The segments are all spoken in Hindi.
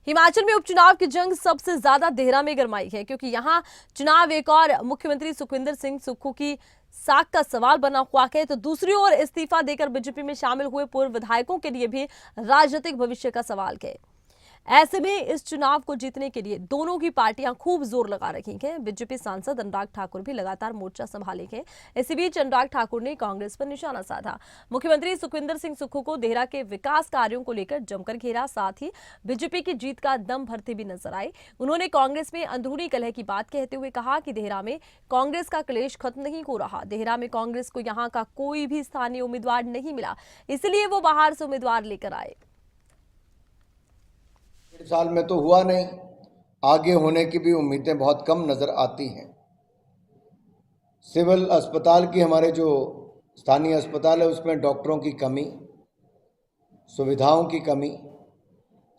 हिमाचल में उपचुनाव की जंग सबसे ज्यादा देहरा में गरमाई है, क्योंकि यहां चुनाव एक और मुख्यमंत्री सुखविंदर सिंह सुक्खू की साख का सवाल बना हुआ है, तो दूसरी ओर इस्तीफा देकर बीजेपी में शामिल हुए पूर्व विधायकों के लिए भी राजनीतिक भविष्य का सवाल है। ऐसे में इस चुनाव को जीतने के लिए दोनों की पार्टियां खूब जोर लगा रही हैं। बीजेपी सांसद अनुराग ठाकुर भी लगातार मोर्चा संभाले हैं। इसी बीच अनुराग ठाकुर ने कांग्रेस पर निशाना साधा। मुख्यमंत्री सुखविंदर सिंह सुक्खू को देहरा के विकास कार्यों को लेकर जमकर घेरा, साथ ही बीजेपी की जीत का दम भरते भी नजर आए। उन्होंने कांग्रेस में अंदरूनी कलह की बात कहते हुए कहा कि देहरा में कांग्रेस का क्लेश खत्म नहीं हो रहा। देहरा में कांग्रेस को यहाँ का कोई भी स्थानीय उम्मीदवार नहीं मिला, इसलिए वो बाहर से उम्मीदवार लेकर आए। साल में तो हुआ नहीं, आगे होने की भी उम्मीदें बहुत कम नज़र आती हैं। सिविल अस्पताल की, हमारे जो स्थानीय अस्पताल है उसमें डॉक्टरों की कमी, सुविधाओं की कमी,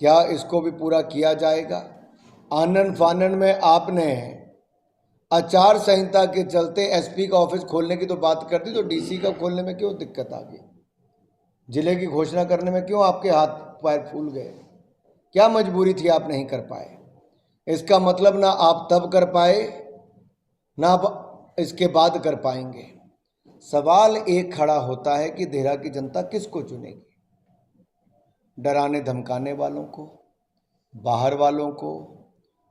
क्या इसको भी पूरा किया जाएगा? आनन फानन में आपने आचार संहिता के चलते एसपी का ऑफिस खोलने की तो बात कर दी, तो डीसी का खोलने में क्यों दिक्कत आ गई? जिले की घोषणा करने में क्यों आपके हाथ पैर फूल गए? क्या मजबूरी थी, आप नहीं कर पाए? इसका मतलब ना आप तब कर पाए, ना आप इसके बाद कर पाएंगे। सवाल एक खड़ा होता है कि देहरा की जनता किसको चुनेगी? डराने धमकाने वालों को, बाहर वालों को,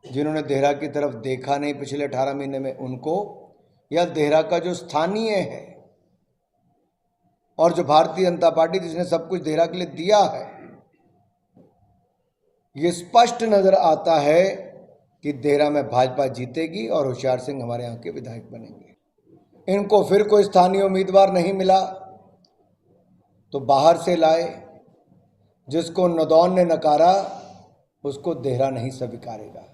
जिन्होंने देहरा की तरफ देखा नहीं पिछले 18 महीने में उनको, या देहरा का जो स्थानीय है और जो भारतीय जनता पार्टी जिसने सब कुछ देहरा के लिए दिया है? ये स्पष्ट नजर आता है कि देहरा में भाजपा जीतेगी और होशियार सिंह हमारे यहाँ के विधायक बनेंगे। इनको फिर कोई स्थानीय उम्मीदवार नहीं मिला तो बाहर से लाए। जिसको नदौन ने नकारा उसको देहरा नहीं स्वीकारेगा।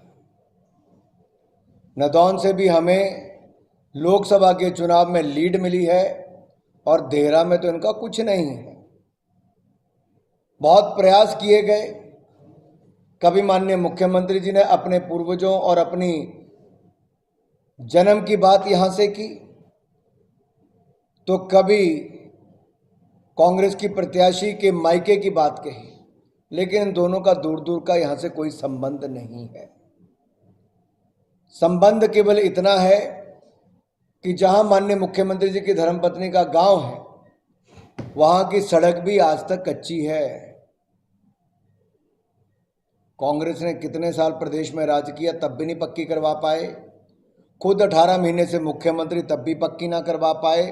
नदौन से भी हमें लोकसभा के चुनाव में लीड मिली है और देहरा में तो इनका कुछ नहीं है। बहुत प्रयास किए गए। कभी माननीय मुख्यमंत्री जी ने अपने पूर्वजों और अपनी जन्म की बात यहां से की, तो कभी कांग्रेस की प्रत्याशी के मायके की बात कही, लेकिन इन दोनों का दूर दूर का यहां से कोई संबंध नहीं है। संबंध केवल इतना है कि जहां माननीय मुख्यमंत्री जी की धर्मपत्नी का गांव है वहां की सड़क भी आज तक कच्ची है। कांग्रेस ने कितने साल प्रदेश में राज किया, तब भी नहीं पक्की करवा पाए। खुद 18 महीने से मुख्यमंत्री, तब भी पक्की ना करवा पाए।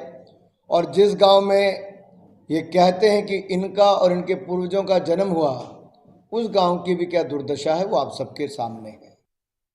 और जिस गांव में ये कहते हैं कि इनका और इनके पूर्वजों का जन्म हुआ, उस गांव की भी क्या दुर्दशा है वो आप सबके सामने है।